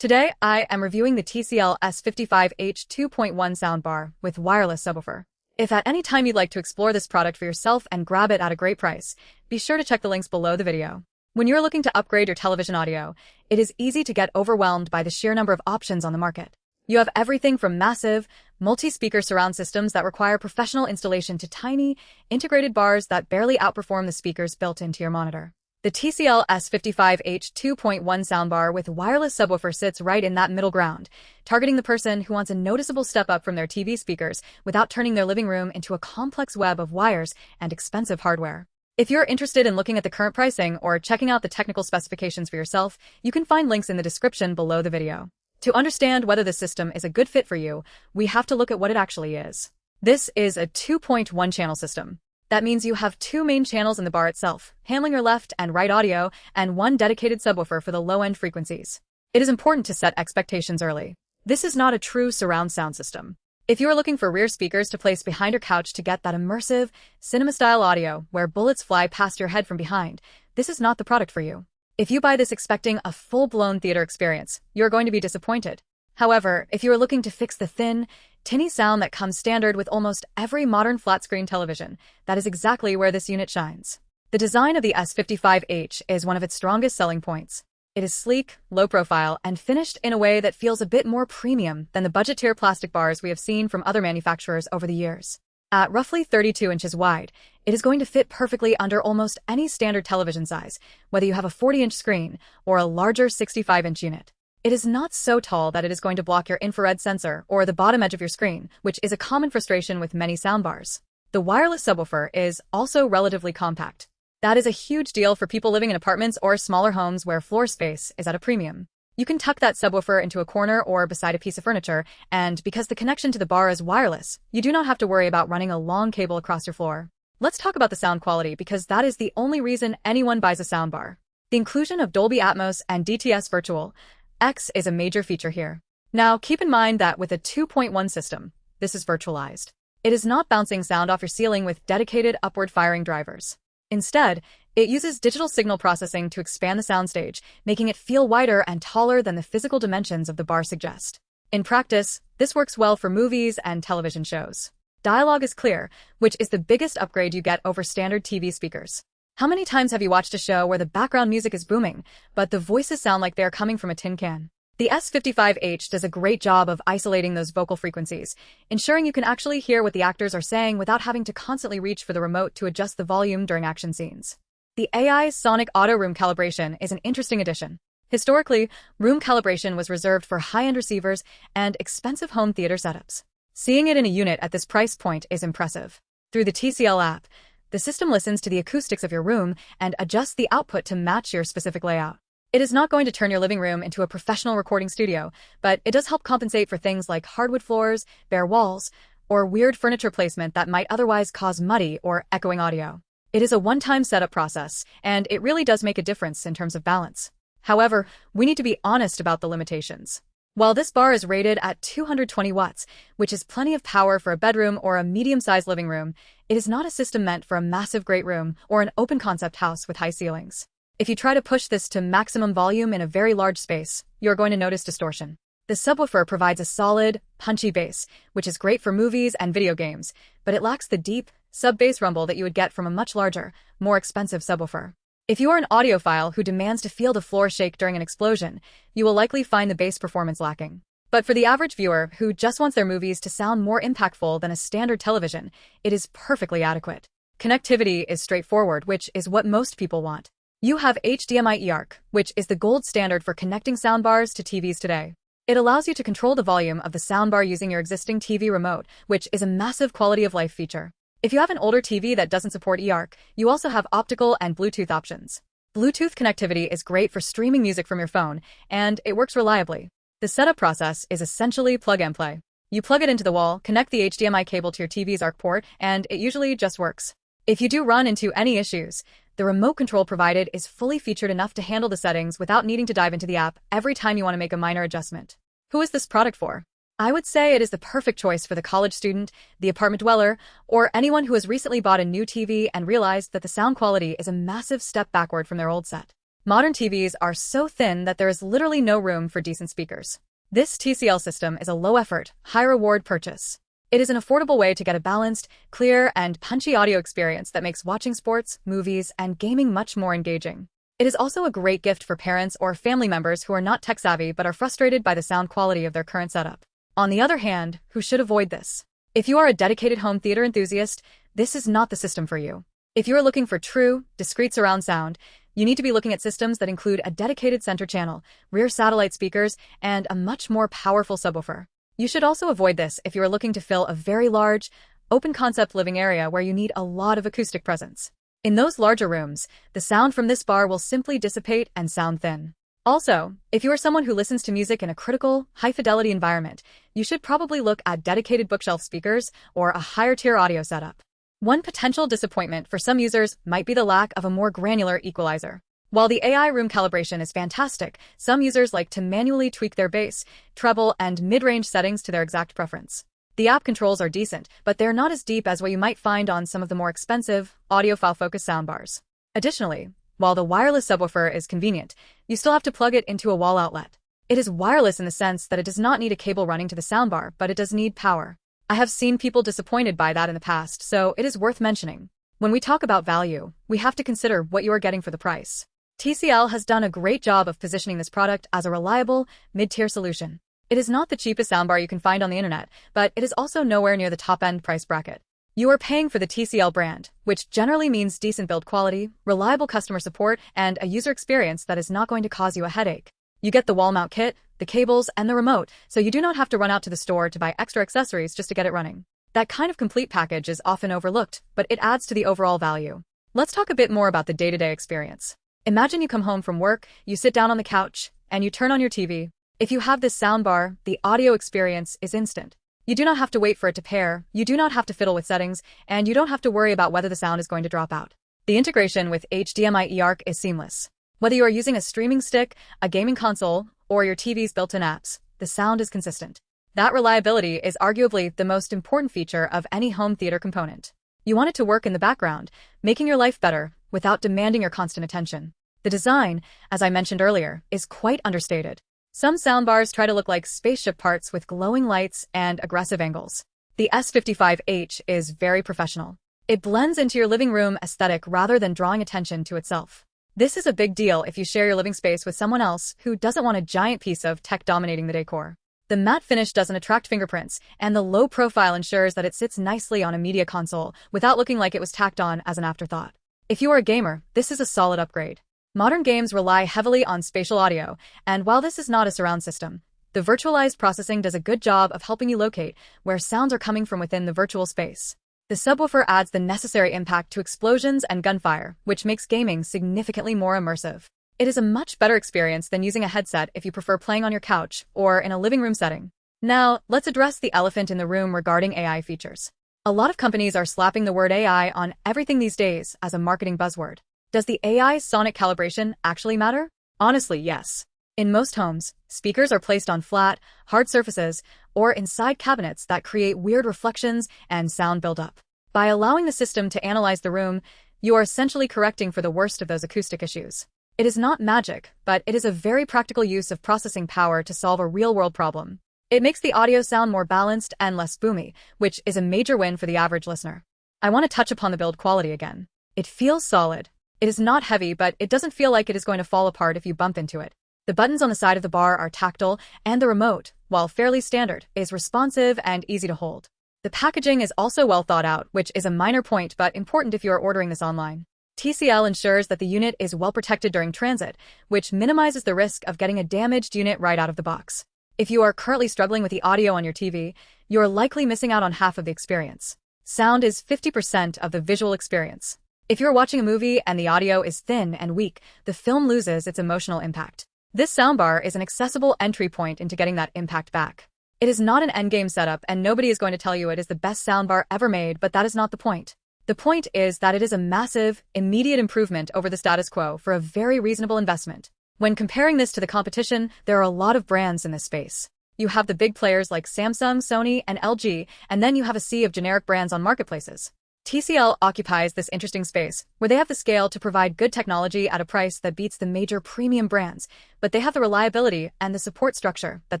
Today, I am reviewing the TCL S55H 2.1 soundbar with wireless subwoofer. If at any time you'd like to explore this product for yourself and grab it at a great price, be sure to check the links below the video. When you're looking to upgrade your television audio, it is easy to get overwhelmed by the sheer number of options on the market. You have everything from massive, multi-speaker surround systems that require professional installation to tiny, integrated bars that barely outperform the speakers built into your monitor. The TCL S55H 2.1 soundbar with wireless subwoofer sits right in that middle ground, targeting the person who wants a noticeable step up from their TV speakers without turning their living room into a complex web of wires and expensive hardware. If you're interested in looking at the current pricing or checking out the technical specifications for yourself, you can find links in the description below the video. To understand whether the system is a good fit for you, we have to look at what it actually is. This is a 2.1 channel system. That means you have two main channels in the bar itself, handling your left and right audio, and one dedicated subwoofer for the low-end frequencies. It is important to set expectations early. This is not a true surround sound system. If you are looking for rear speakers to place behind your couch to get that immersive, cinema-style audio where bullets fly past your head from behind, this is not the product for you. If you buy this expecting a full-blown theater experience, you're going to be disappointed. However, if you are looking to fix the thin, tinny sound that comes standard with almost every modern flat-screen television, that is exactly where this unit shines. The design of the S55H is one of its strongest selling points. It is sleek, low-profile, and finished in a way that feels a bit more premium than the budget-tier plastic bars we have seen from other manufacturers over the years. At roughly 32 inches wide, it is going to fit perfectly under almost any standard television size, whether you have a 40-inch screen or a larger 65-inch unit. It is not so tall that it is going to block your infrared sensor or the bottom edge of your screen, which is a common frustration with many soundbars. The wireless subwoofer is also relatively compact. That is a huge deal for people living in apartments or smaller homes where floor space is at a premium. You can tuck that subwoofer into a corner or beside a piece of furniture, and because the connection to the bar is wireless, you do not have to worry about running a long cable across your floor. Let's talk about the sound quality because that is the only reason anyone buys a soundbar. The inclusion of Dolby Atmos and DTS Virtual X is a major feature here. Now, keep in mind that with a 2.1 system, this is virtualized. It is not bouncing sound off your ceiling with dedicated upward-firing drivers. Instead, it uses digital signal processing to expand the soundstage, making it feel wider and taller than the physical dimensions of the bar suggest. In practice, this works well for movies and television shows. Dialogue is clear, which is the biggest upgrade you get over standard TV speakers. How many times have you watched a show where the background music is booming, but the voices sound like they're coming from a tin can? The S55H does a great job of isolating those vocal frequencies, ensuring you can actually hear what the actors are saying without having to constantly reach for the remote to adjust the volume during action scenes. The AI Sonic Auto Room Calibration is an interesting addition. Historically, room calibration was reserved for high-end receivers and expensive home theater setups. Seeing it in a unit at this price point is impressive. Through the TCL app, the system listens to the acoustics of your room and adjusts the output to match your specific layout. It is not going to turn your living room into a professional recording studio, but it does help compensate for things like hardwood floors, bare walls, or weird furniture placement that might otherwise cause muddy or echoing audio. It is a one-time setup process, and it really does make a difference in terms of balance. However, we need to be honest about the limitations. While this bar is rated at 220 watts, which is plenty of power for a bedroom or a medium-sized living room, it is not a system meant for a massive great room or an open-concept house with high ceilings. If you try to push this to maximum volume in a very large space, you're going to notice distortion. The subwoofer provides a solid, punchy bass, which is great for movies and video games, but it lacks the deep, sub-bass rumble that you would get from a much larger, more expensive subwoofer. If you are an audiophile who demands to feel the floor shake during an explosion, you will likely find the bass performance lacking. But for the average viewer who just wants their movies to sound more impactful than a standard television, it is perfectly adequate. Connectivity is straightforward, which is what most people want. You have HDMI eARC, which is the gold standard for connecting soundbars to TVs today. It allows you to control the volume of the soundbar using your existing TV remote, which is a massive quality-of-life feature. If you have an older TV that doesn't support eARC, you also have optical and Bluetooth options. Bluetooth connectivity is great for streaming music from your phone, and it works reliably. The setup process is essentially plug and play. You plug it into the wall, connect the HDMI cable to your TV's ARC port, and it usually just works. If you do run into any issues, the remote control provided is fully featured enough to handle the settings without needing to dive into the app every time you want to make a minor adjustment. Who is this product for? I would say it is the perfect choice for the college student, the apartment dweller, or anyone who has recently bought a new TV and realized that the sound quality is a massive step backward from their old set. Modern TVs are so thin that there is literally no room for decent speakers. This TCL system is a low-effort, high-reward purchase. It is an affordable way to get a balanced, clear, and punchy audio experience that makes watching sports, movies, and gaming much more engaging. It is also a great gift for parents or family members who are not tech-savvy but are frustrated by the sound quality of their current setup. On the other hand, who should avoid this? If you are a dedicated home theater enthusiast, this is not the system for you. If you are looking for true, discrete surround sound, you need to be looking at systems that include a dedicated center channel, rear satellite speakers, and a much more powerful subwoofer. You should also avoid this if you are looking to fill a very large, open-concept living area where you need a lot of acoustic presence. In those larger rooms, the sound from this bar will simply dissipate and sound thin. Also, if you are someone who listens to music in a critical, high-fidelity environment, you should probably look at dedicated bookshelf speakers or a higher-tier audio setup. One potential disappointment for some users might be the lack of a more granular equalizer. While the AI room calibration is fantastic, some users like to manually tweak their bass, treble, and mid-range settings to their exact preference. The app controls are decent, but they're not as deep as what you might find on some of the more expensive, audiophile-focused soundbars. Additionally, while the wireless subwoofer is convenient, you still have to plug it into a wall outlet. It is wireless in the sense that it does not need a cable running to the soundbar, but it does need power. I have seen people disappointed by that in the past, so it is worth mentioning. When we talk about value, we have to consider what you are getting for the price. TCL has done a great job of positioning this product as a reliable, mid-tier solution. It is not the cheapest soundbar you can find on the internet, but it is also nowhere near the top-end price bracket. You are paying for the TCL brand, which generally means decent build quality, reliable customer support, and a user experience that is not going to cause you a headache. You get the wall mount kit, the cables, and the remote, so you do not have to run out to the store to buy extra accessories just to get it running. That kind of complete package is often overlooked, but it adds to the overall value. Let's talk a bit more about the day-to-day experience. Imagine you come home from work, you sit down on the couch, and you turn on your TV. If you have this soundbar, the audio experience is instant. You do not have to wait for it to pair, you do not have to fiddle with settings, and you don't have to worry about whether the sound is going to drop out. The integration with HDMI eARC is seamless. Whether you are using a streaming stick, a gaming console, or your TV's built-in apps, the sound is consistent. That reliability is arguably the most important feature of any home theater component. You want it to work in the background, making your life better without demanding your constant attention. The design, as I mentioned earlier, is quite understated. Some soundbars try to look like spaceship parts with glowing lights and aggressive angles. The S55H is very professional. It blends into your living room aesthetic rather than drawing attention to itself. This is a big deal if you share your living space with someone else who doesn't want a giant piece of tech dominating the decor. The matte finish doesn't attract fingerprints, and the low profile ensures that it sits nicely on a media console without looking like it was tacked on as an afterthought. If you are a gamer, this is a solid upgrade. Modern games rely heavily on spatial audio, and while this is not a surround system, the virtualized processing does a good job of helping you locate where sounds are coming from within the virtual space. The subwoofer adds the necessary impact to explosions and gunfire, which makes gaming significantly more immersive. It is a much better experience than using a headset if you prefer playing on your couch or in a living room setting. Now, let's address the elephant in the room regarding AI features. A lot of companies are slapping the word AI on everything these days as a marketing buzzword. Does the AI sonic calibration actually matter? Honestly, yes. In most homes, speakers are placed on flat, hard surfaces or inside cabinets that create weird reflections and sound buildup. By allowing the system to analyze the room, you are essentially correcting for the worst of those acoustic issues. It is not magic, but it is a very practical use of processing power to solve a real-world problem. It makes the audio sound more balanced and less boomy, which is a major win for the average listener. I want to touch upon the build quality again. It feels solid. It is not heavy, but it doesn't feel like it is going to fall apart if you bump into it. The buttons on the side of the bar are tactile, and the remote, while fairly standard, is responsive and easy to hold. The packaging is also well thought out, which is a minor point but important if you are ordering this online. TCL ensures that the unit is well protected during transit, which minimizes the risk of getting a damaged unit right out of the box. If you are currently struggling with the audio on your TV, you are likely missing out on half of the experience. Sound is 50% of the visual experience. If you're watching a movie and the audio is thin and weak, the film loses its emotional impact. This soundbar is an accessible entry point into getting that impact back. It is not an endgame setup, and nobody is going to tell you it is the best soundbar ever made, but that is not the point. The point is that it is a massive, immediate improvement over the status quo for a very reasonable investment. When comparing this to the competition, there are a lot of brands in this space. You have the big players like Samsung, Sony, and LG, and then you have a sea of generic brands on marketplaces. TCL occupies this interesting space, where they have the scale to provide good technology at a price that beats the major premium brands, but they have the reliability and the support structure that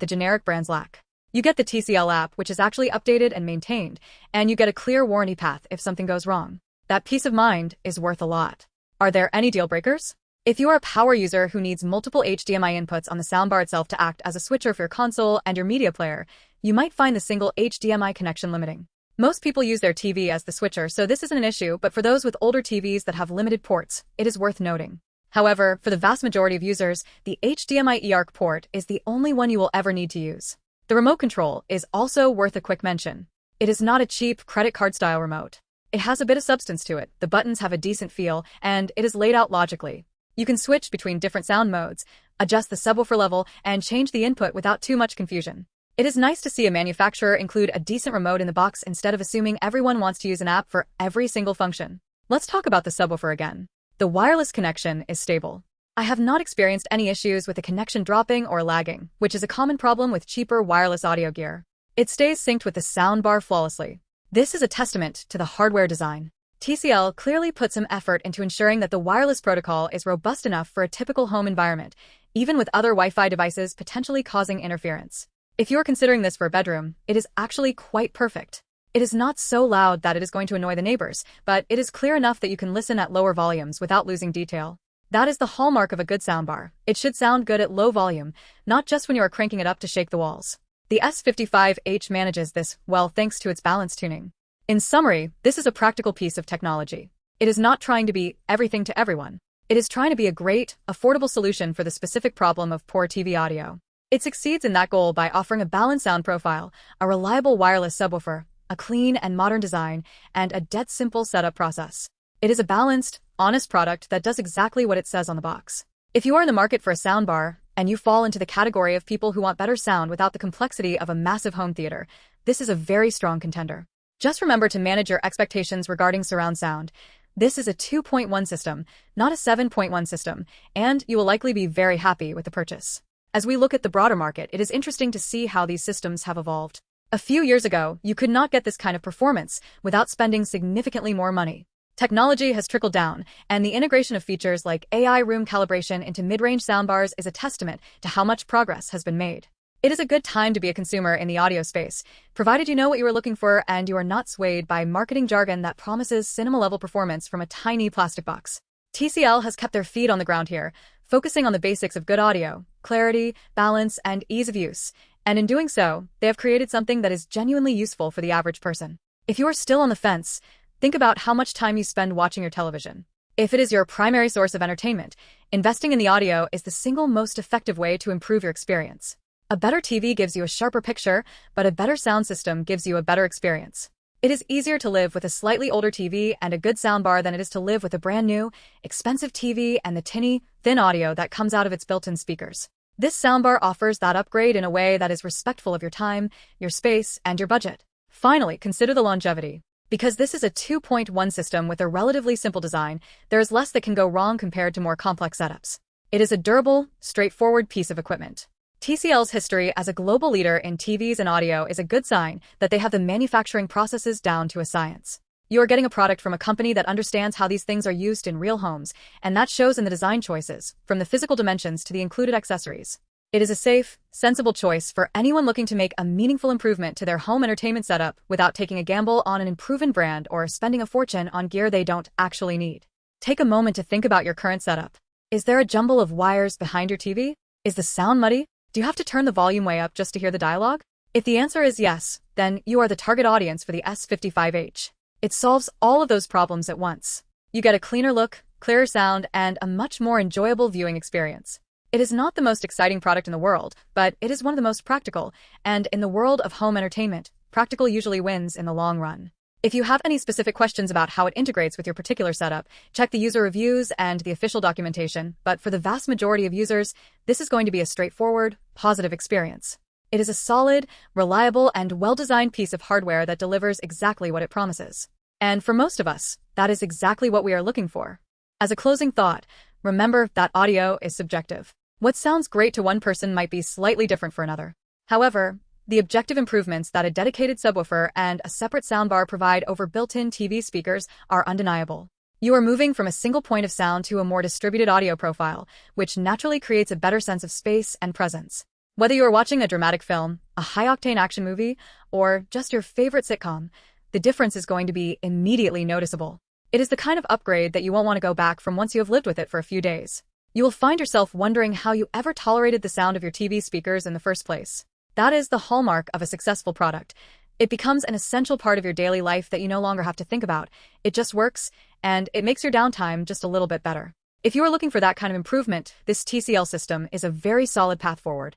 the generic brands lack. You get the TCL app, which is actually updated and maintained, and you get a clear warranty path if something goes wrong. That peace of mind is worth a lot. Are there any deal breakers? If you are a power user who needs multiple HDMI inputs on the soundbar itself to act as a switcher for your console and your media player, you might find the single HDMI connection limiting. Most people use their TV as the switcher, so this isn't an issue, but for those with older TVs that have limited ports, it is worth noting. However, for the vast majority of users, the HDMI eARC port is the only one you will ever need to use. The remote control is also worth a quick mention. It is not a cheap credit card style remote. It has a bit of substance to it, the buttons have a decent feel, and it is laid out logically. You can switch between different sound modes, adjust the subwoofer level, and change the input without too much confusion. It is nice to see a manufacturer include a decent remote in the box instead of assuming everyone wants to use an app for every single function. Let's talk about the subwoofer again. The wireless connection is stable. I have not experienced any issues with the connection dropping or lagging, which is a common problem with cheaper wireless audio gear. It stays synced with the soundbar flawlessly. This is a testament to the hardware design. TCL clearly put some effort into ensuring that the wireless protocol is robust enough for a typical home environment, even with other Wi-Fi devices potentially causing interference. If you're considering this for a bedroom, it is actually quite perfect. It is not so loud that it is going to annoy the neighbors, but it is clear enough that you can listen at lower volumes without losing detail. That is the hallmark of a good soundbar. It should sound good at low volume, not just when you are cranking it up to shake the walls. The S55H manages this well thanks to its balance tuning. In summary, this is a practical piece of technology. It is not trying to be everything to everyone. It is trying to be a great, affordable solution for the specific problem of poor TV audio. It succeeds in that goal by offering a balanced sound profile, a reliable wireless subwoofer, a clean and modern design, and a dead simple setup process. It is a balanced, honest product that does exactly what it says on the box. If you are in the market for a soundbar, and you fall into the category of people who want better sound without the complexity of a massive home theater, this is a very strong contender. Just remember to manage your expectations regarding surround sound. This is a 2.1 system, not a 7.1 system, and you will likely be very happy with the purchase. As we look at the broader market, it is interesting to see how these systems have evolved. A few years ago, you could not get this kind of performance without spending significantly more money. Technology has trickled down, and the integration of features like AI room calibration into mid-range soundbars is a testament to how much progress has been made. It is a good time to be a consumer in the audio space, provided you know what you are looking for and you are not swayed by marketing jargon that promises cinema-level performance from a tiny plastic box. TCL has kept their feet on the ground here, focusing on the basics of good audio, clarity, balance, and ease of use. And in doing so, they have created something that is genuinely useful for the average person. If you are still on the fence, think about how much time you spend watching your television. If it is your primary source of entertainment, investing in the audio is the single most effective way to improve your experience. A better TV gives you a sharper picture, but a better sound system gives you a better experience. It is easier to live with a slightly older TV and a good soundbar than it is to live with a brand new, expensive TV and the tinny, thin audio that comes out of its built-in speakers. This soundbar offers that upgrade in a way that is respectful of your time, your space, and your budget. Finally, consider the longevity. Because this is a 2.1 system with a relatively simple design, there is less that can go wrong compared to more complex setups. It is a durable, straightforward piece of equipment. TCL's history as a global leader in TVs and audio is a good sign that they have the manufacturing processes down to a science. You are getting a product from a company that understands how these things are used in real homes, and that shows in the design choices, from the physical dimensions to the included accessories. It is a safe, sensible choice for anyone looking to make a meaningful improvement to their home entertainment setup without taking a gamble on an unproven brand or spending a fortune on gear they don't actually need. Take a moment to think about your current setup. Is there a jumble of wires behind your TV? Is the sound muddy? Do you have to turn the volume way up just to hear the dialogue? If the answer is yes, then you are the target audience for the S55H. It solves all of those problems at once. You get a cleaner look, clearer sound, and a much more enjoyable viewing experience. It is not the most exciting product in the world, but it is one of the most practical, and in the world of home entertainment, practical usually wins in the long run. If you have any specific questions about how it integrates with your particular setup, check the user reviews and the official documentation, but for the vast majority of users, this is going to be a straightforward, positive experience. It is a solid, reliable, and well-designed piece of hardware that delivers exactly what it promises. And for most of us, that is exactly what we are looking for. As a closing thought, remember that audio is subjective. What sounds great to one person might be slightly different for another. However, The objective improvements that a dedicated subwoofer and a separate soundbar provide over built-in TV speakers are undeniable. You are moving from a single point of sound to a more distributed audio profile, which naturally creates a better sense of space and presence. Whether you are watching a dramatic film, a high-octane action movie, or just your favorite sitcom, the difference is going to be immediately noticeable. It is the kind of upgrade that you won't want to go back from once you have lived with it for a few days. You will find yourself wondering how you ever tolerated the sound of your TV speakers in the first place. That is the hallmark of a successful product. It becomes an essential part of your daily life that you no longer have to think about. It just works, and it makes your downtime just a little bit better. If you are looking for that kind of improvement, this TCL system is a very solid path forward.